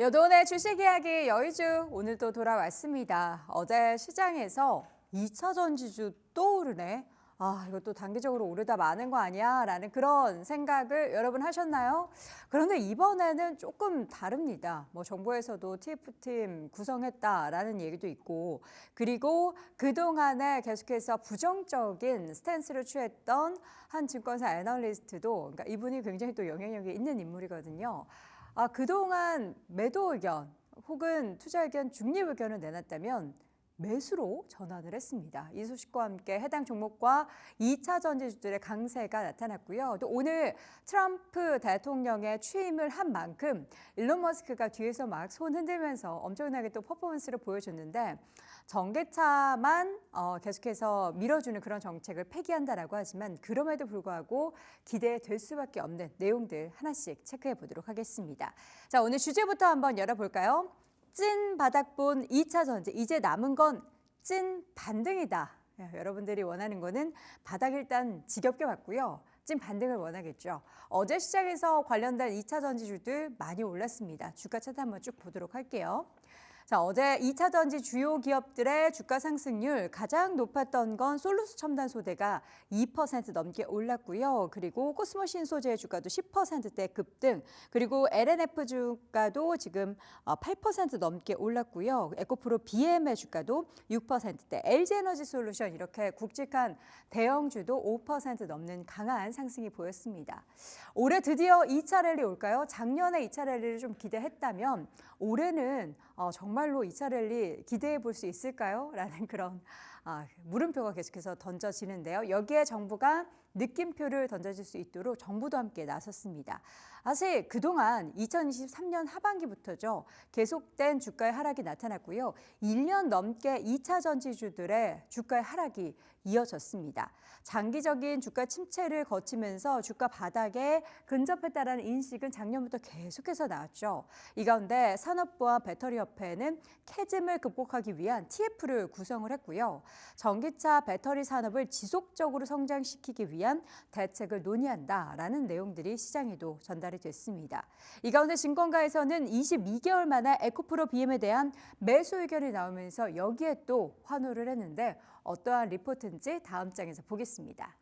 여돈의 주식 이야기 여의주 오늘도 돌아왔습니다. 어제 시장에서 2차 전지주 또 오르네. 이것도 단기적으로 오르다 마는 거 아니야? 라는 그런 생각을 여러분 하셨나요? 그런데 이번에는 조금 다릅니다. 정부에서도 TF팀 구성했다라는 얘기도 있고, 그리고 그동안에 계속해서 부정적인 스탠스를 취했던 한 증권사 애널리스트도, 그러니까 이분이 굉장히 또 영향력이 있는 인물이거든요. 그동안 매도 의견 혹은 투자 의견, 중립 의견을 내놨다면 매수로 전환을 했습니다. 이 소식과 함께 해당 종목과 2차 전지주들의 강세가 나타났고요. 또 오늘 트럼프 대통령의 취임을 한 만큼 일론 머스크가 뒤에서 막 손 흔들면서 엄청나게 또 퍼포먼스를 보여줬는데 전기차만 계속해서 밀어주는 그런 정책을 폐기한다라고 하지만 그럼에도 불구하고 기대될 수밖에 없는 내용들 하나씩 체크해 보도록 하겠습니다. 자, 오늘 주제부터 한번 열어볼까요? 찐 바닥본 2차 전지, 이제 남은 건 찐 반등이다. 여러분들이 원하는 거는 바닥 일단 지겹게 봤고요. 찐 반등을 원하겠죠. 어제 시장에서 관련된 2차 전지주들 많이 올랐습니다. 주가 차트 한번 쭉 보도록 할게요. 자, 어제 2차 전지 주요 기업들의 주가 상승률 가장 높았던 건 솔루스 첨단 소재가 2% 넘게 올랐고요. 그리고 코스모 신소재의 주가도 10%대 급등, 그리고 LNF 주가도 지금 8% 넘게 올랐고요. 에코프로 BM의 주가도 6%대, LG에너지 솔루션 이렇게 굵직한 대형주도 5% 넘는 강한 상승이 보였습니다. 올해 드디어 2차 랠리 올까요? 작년에 2차 랠리를 좀 기대했다면 올해는 정말로 2차 랠리 기대해 볼 수 있을까요? 라는 그런 물음표가 계속해서 던져지는데요. 여기에 정부가 느낌표를 던져줄 수 있도록 정부도 함께 나섰습니다. 사실 그동안 2023년 하반기부터죠. 계속된 주가의 하락이 나타났고요. 1년 넘게 2차 전지주들의 주가의 하락이 이어졌습니다. 장기적인 주가 침체를 거치면서 주가 바닥에 근접했다라는 인식은 작년부터 계속해서 나왔죠. 이 가운데 산업부와 배터리협회는 캐즘을 극복하기 위한 TF를 구성을 했고요. 전기차 배터리 산업을 지속적으로 성장시키기 위한 대책을 논의한다라는 내용들이 시장에도 전달이 됐습니다. 이 가운데 증권가에서는 22개월 만에 에코프로 BM에 대한 매수 의견이 나오면서 여기에 또 환호를 했는데 어떠한 리포트인지 다음 장에서 보겠습니다.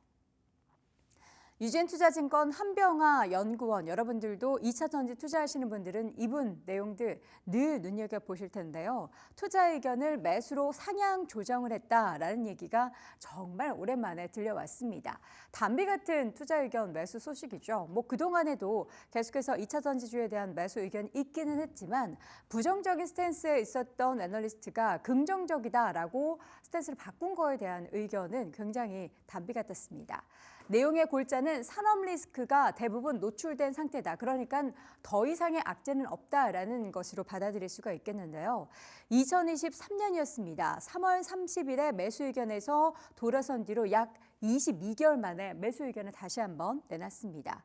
유진투자증권 한병화 연구원, 여러분들도 2차 전지 투자하시는 분들은 이분 내용들 늘 눈여겨보실 텐데요. 투자 의견을 매수로 상향 조정을 했다라는 얘기가 정말 오랜만에 들려왔습니다. 담비 같은 투자 의견 매수 소식이죠. 그동안에도 계속해서 2차 전지주에 대한 매수 의견이 있기는 했지만 부정적인 스탠스에 있었던 애널리스트가 긍정적이다라고 스탠스를 바꾼 거에 대한 의견은 굉장히 담비 같았습니다. 내용의 골자는 산업 리스크가 대부분 노출된 상태다. 그러니까 더 이상의 악재는 없다라는 것으로 받아들일 수가 있겠는데요. 2023년이었습니다. 3월 30일에 매수 의견에서 돌아선 뒤로 약 22개월 만에 매수 의견을 다시 한번 내놨습니다.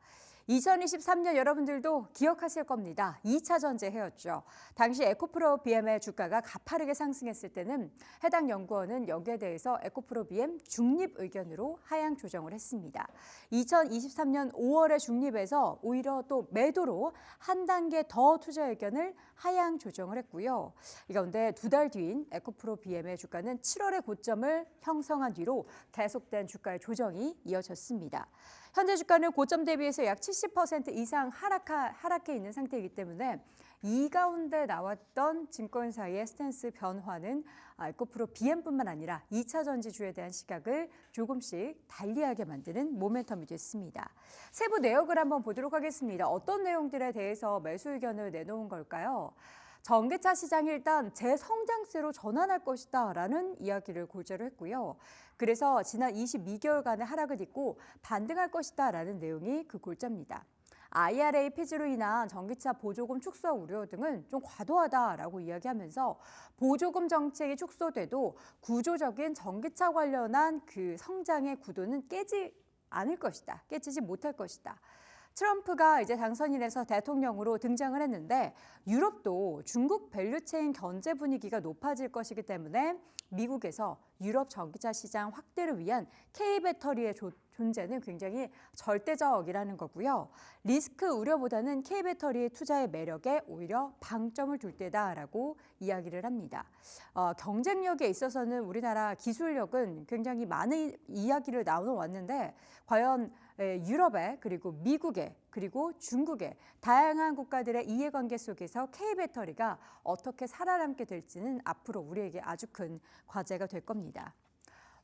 2023년 여러분들도 기억하실 겁니다. 2차 전지 해였죠. 당시 에코프로 BM의 주가가 가파르게 상승했을 때는 해당 연구원은 여기에 대해서 에코프로 BM 중립 의견으로 하향 조정을 했습니다. 2023년 5월에 중립에서 오히려 또 매도로 한 단계 더 투자 의견을 하향 조정을 했고요. 이 가운데 두 달 뒤인 에코프로 BM의 주가는 7월에 고점을 형성한 뒤로 계속된 주가의 조정이 이어졌습니다. 현재 주가는 고점 대비해서 약 70% 이상 하락해 있는 상태이기 때문에 이 가운데 나왔던 증권사의 스탠스 변화는 에코프로 BM뿐만 아니라 2차 전지주에 대한 시각을 조금씩 달리하게 만드는 모멘텀이 됐습니다. 세부 내역을 한번 보도록 하겠습니다. 어떤 내용들에 대해서 매수 의견을 내놓은 걸까요? 전기차 시장이 일단 재성장세로 전환할 것이다 라는 이야기를 골자로 했고요. 그래서 지난 22개월간의 하락을 딛고 반등할 것이다 라는 내용이 그 골자입니다. IRA 폐지로 인한 전기차 보조금 축소 우려 등은 좀 과도하다라고 이야기하면서 보조금 정책이 축소돼도 구조적인 전기차 관련한 그 성장의 구도는 깨지지 못할 것이다. 트럼프가 이제 당선이 돼서 대통령으로 등장을 했는데 유럽도 중국 밸류체인 견제 분위기가 높아질 것이기 때문에 미국에서 유럽 전기차 시장 확대를 위한 K배터리의 존재는 굉장히 절대적이라는 거고요. 리스크 우려보다는 K배터리의 투자의 매력에 오히려 방점을 둘 때다라고 이야기를 합니다. 경쟁력에 있어서는 우리나라 기술력은 굉장히 많은 이야기를 나눠왔는데 과연 유럽의 그리고 미국의 그리고 중국의 다양한 국가들의 이해관계 속에서 K배터리가 어떻게 살아남게 될지는 앞으로 우리에게 아주 큰 과제가 될 겁니다.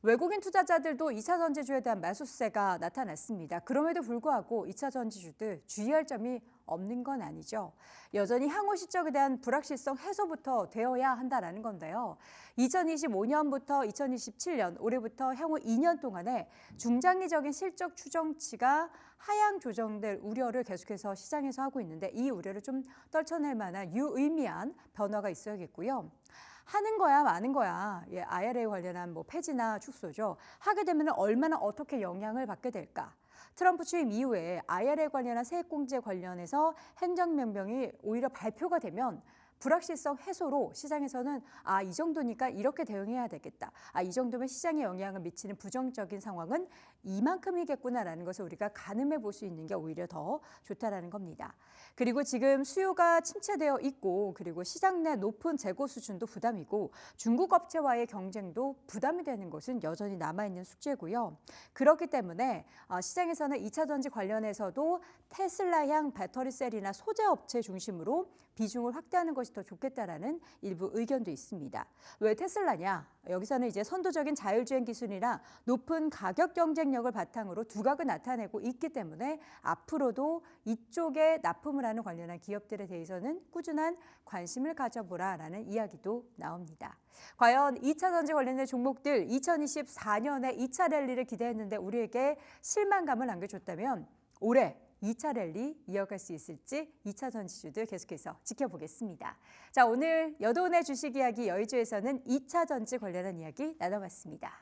외국인 투자자들도 2차 전지주에 대한 매수세가 나타났습니다. 그럼에도 불구하고 2차 전지주들 주의할 점이 없는 건 아니죠. 여전히 향후 실적에 대한 불확실성 해소부터 되어야 한다는 건데요. 2025년부터 2027년, 올해부터 향후 2년 동안에 중장기적인 실적 추정치가 하향 조정될 우려를 계속해서 시장에서 하고 있는데 이 우려를 좀 떨쳐낼 만한 유의미한 변화가 있어야겠고요. 하는 거야 마는 거야. IRA 관련한 폐지나 축소죠. 하게 되면 얼마나 어떻게 영향을 받게 될까? 트럼프 취임 이후에 IRA 관련한 세액공제 관련해서 행정명령이 오히려 발표가 되면 불확실성 해소로 시장에서는 이 정도니까 이렇게 대응해야 되겠다. 이 정도면 시장에 영향을 미치는 부정적인 상황은 이만큼이겠구나라는 것을 우리가 가늠해 볼 수 있는 게 오히려 더 좋다라는 겁니다. 그리고 지금 수요가 침체되어 있고 그리고 시장 내 높은 재고 수준도 부담이고 중국 업체와의 경쟁도 부담이 되는 것은 여전히 남아있는 숙제고요. 그렇기 때문에 시장에서는 2차 전지 관련해서도 테슬라향 배터리셀이나 소재 업체 중심으로 비중을 확대하는 것이 더 좋겠다라는 일부 의견도 있습니다. 왜 테슬라냐? 여기서는 이제 선도적인 자율주행 기술이나 높은 가격 경쟁력을 바탕으로 두각을 나타내고 있기 때문에 앞으로도 이쪽에 납품을 하는 관련한 기업들에 대해서는 꾸준한 관심을 가져보라라는 이야기도 나옵니다. 과연 2차 전지 관련된 종목들 2024년에 2차 랠리를 기대했는데 우리에게 실망감을 안겨줬다면 올해 2차 랠리 이어갈 수 있을지 2차 전지주들 계속해서 지켜보겠습니다. 자, 오늘 여돈의 주식 이야기 여의주에서는 2차 전지 관련한 이야기 나눠봤습니다.